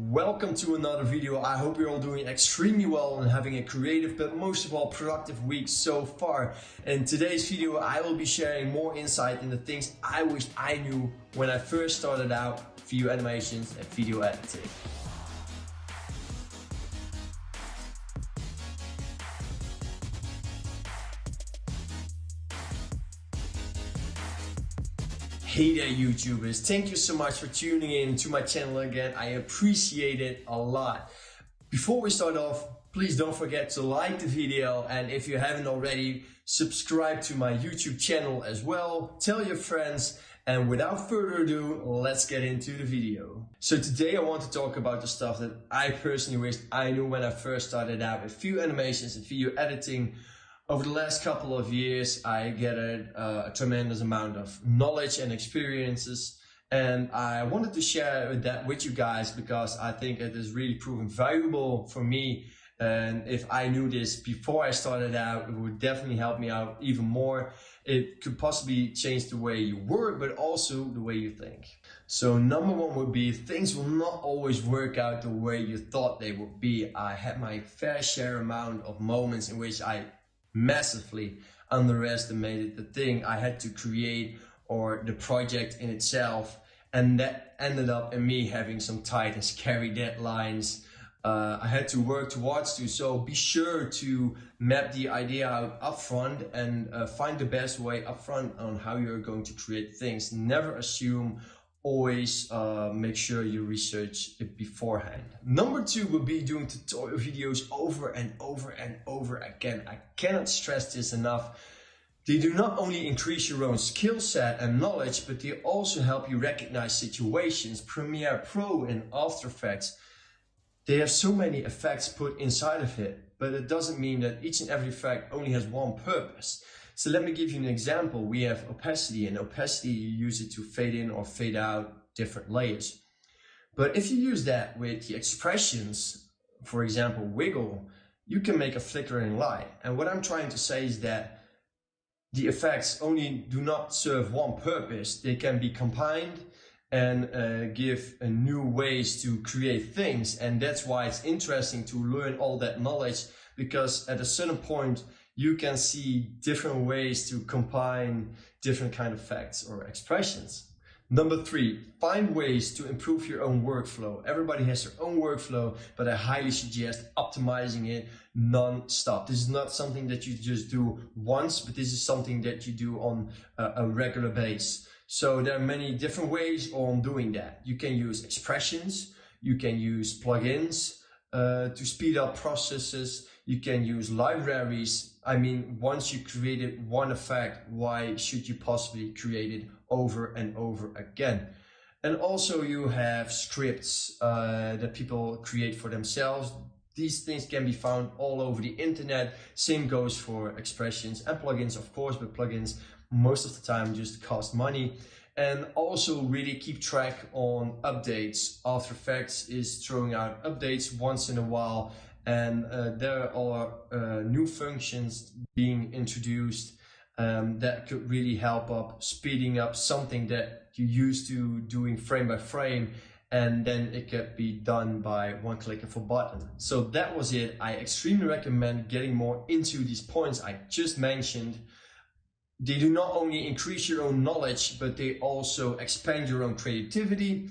Welcome to another video. I hope you're all doing extremely well and having a creative but most of all productive week so far. In today's video I will be sharing more insight into things I wished I knew when I first started out video animations and video editing. Hey there YouTubers, thank you so much for tuning in to my channel again. I appreciate it a lot. Before we start off, please don't forget to like the video, and if you haven't already, subscribe to my YouTube channel as well. Tell your friends, and without further ado, let's get into the video. So today I want to talk about the stuff that I personally wished I knew when I first started out with video animations and video editing. Over the last couple of years, I gathered a tremendous amount of knowledge and experiences, and I wanted to share that with you guys because I think it has really proven valuable for me. And if I knew this before I started out, it would definitely help me out even more. It could possibly change the way you work, but also the way you think. So number one would be, things will not always work out the way you thought they would be. I had my fair share amount of moments in which I massively underestimated the thing I had to create or the project in itself, and that ended up in me having some tight and scary deadlines I had to work towards to. So be sure to map the idea out upfront and find the best way upfront on how you're going to create things. Never assume, always make sure you research it beforehand. Number two would be doing tutorial videos over and over and over again. I cannot stress this enough. They do not only increase your own skill set and knowledge, but they also help you recognize situations. Premiere Pro and After Effects, they have so many effects put inside of it, but it doesn't mean that each and every effect only has one purpose. So let me give you an example. We have opacity, and opacity, you use it to fade in or fade out different layers. But if you use that with the expressions, for example, wiggle, you can make a flickering light. And what I'm trying to say is that the effects only do not serve one purpose. They can be combined and give new ways to create things. And that's why it's interesting to learn all that knowledge, because at a certain point, you can see different ways to combine different kind of effects or expressions. Number three, find ways to improve your own workflow. Everybody has their own workflow, but I highly suggest optimizing it non-stop. This is not something that you just do once, but this is something that you do on a regular basis. So there are many different ways on doing that. You can use expressions, you can use plugins to speed up processes. You can use libraries. I mean, once you created one effect, why should you possibly create it over and over again? And also you have scripts that people create for themselves. These things can be found all over the internet. Same goes for expressions and plugins, of course, but plugins most of the time just cost money. And also really keep track on updates. After Effects is throwing out updates once in a while, and there are new functions being introduced that could really help up speeding up something that you used to doing frame by frame, and then it can be done by one click of a button. So that was it. I extremely recommend getting more into these points I just mentioned. They do not only increase your own knowledge, but they also expand your own creativity.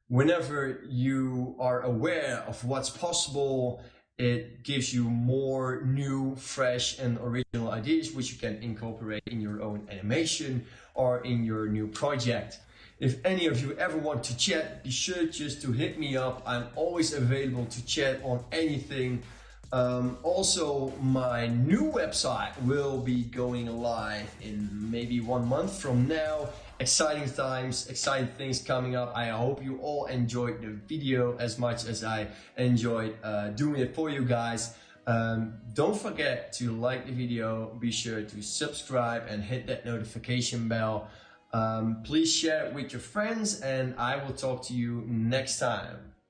Whenever you are aware of what's possible, it gives you more new, fresh and original ideas, which you can incorporate in your own animation or in your new project. If any of you ever want to chat, be sure just to hit me up. I'm always available to chat on anything. Also, my new website will be going live in maybe 1 month from now. Exciting times, exciting things coming up. I hope you all enjoyed the video as much as I enjoyed doing it for you guys. Don't forget to like the video, be sure to subscribe and hit that notification bell. Please share it with your friends, and I will talk to you next time.